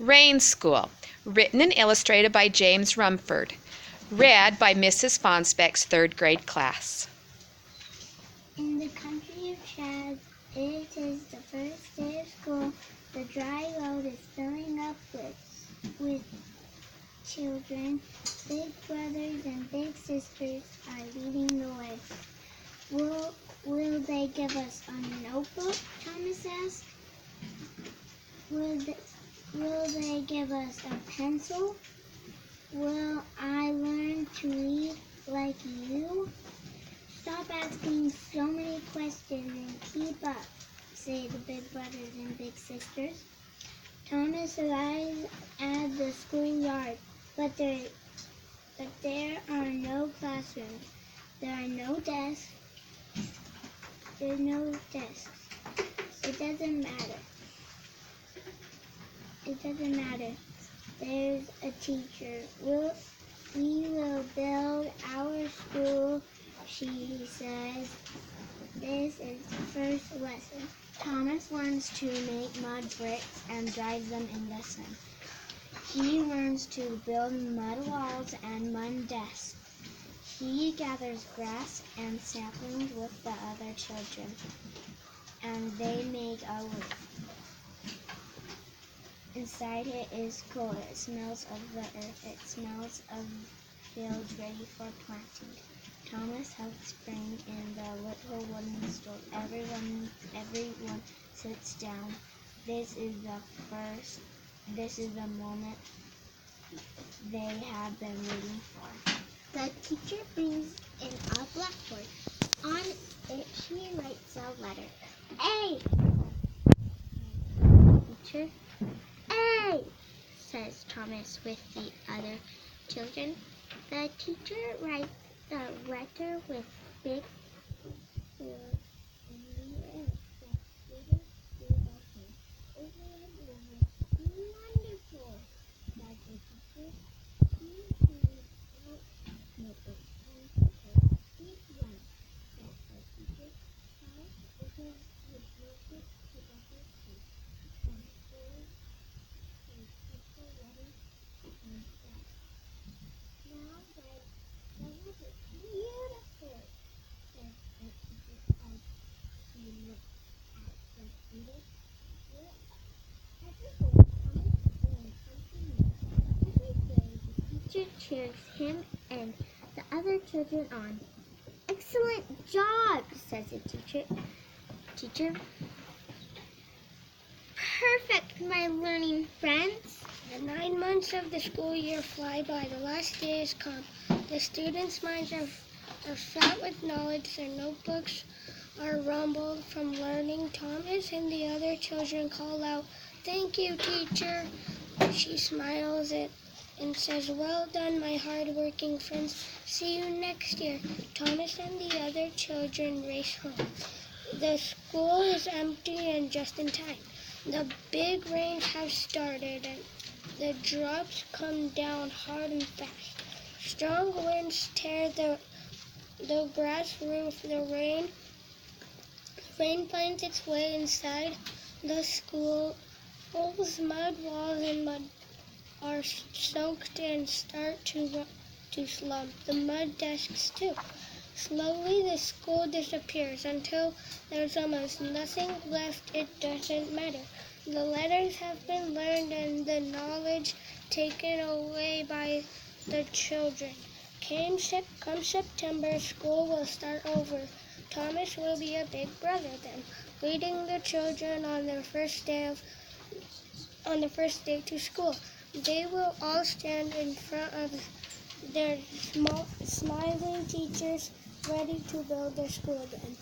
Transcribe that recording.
Rain School, written and illustrated by James Rumford. Read by Mrs. Fonnesbeck's third grade class. In the country of Chad, it is the first day of school. The dry road is filling up with children. Big brothers and big sisters are leading the way. Will they give us a notebook? Thomas asked. Will they give us a pencil? Will I learn to read like you? Stop asking so many questions and keep up, say the big brothers and big sisters. Thomas arrives at the schoolyard, but there are no classrooms. There are no desks. There are no desks. It doesn't matter. It doesn't matter. There's a teacher. We will build our school, she says. This is the first lesson. Thomas learns to make mud bricks and drive them in the sun. He learns to build mud walls and mud desks. He gathers grass and saplings with the other children, and they make a roof. Inside it is cool. It smells of the earth. It smells of fields ready for planting. Thomas helps bring in the little wooden stool. Everyone sits down. This is the moment they have been waiting for. The teacher brings in a blackboard. On it she writes a letter. A! Teacher. A! Says Thomas with the other children. The teacher writes the letter with big words. Wonderful, says the teacher. He hands out notebooks and papers. Each one, says the teacher. How is his notebook together too? And four is people ready and set. Now write the letter. Beautiful, says the teacher as she looks at the students. Every day the teacher cheers him and the other children on. Excellent job, says the teacher. Teacher. Perfect, my learning friends. The 9 months of the school year fly by. The last day has come. The students' minds are fat with knowledge. Their notebooks are rumbled from learning. Thomas and the other children call out, "Thank you, teacher." She smiles and says, "Well done, my hard-working friends. See you next year." Thomas and the other children race home. The school is empty and just in time. The big rains have started and the drops come down hard and fast. Strong winds tear the grass roof. The rain finds its way inside the school. Holes, mud walls, and mud are soaked and start to slump. The mud desks too. Slowly the school disappears until there's almost nothing left. It doesn't matter. The letters have been learned and the knowledge taken away by the children. Come September, school will start over. Thomas will be a big brother then, leading the children on the first day to school. They will all stand in front of their smiling teachers, ready to build their school again.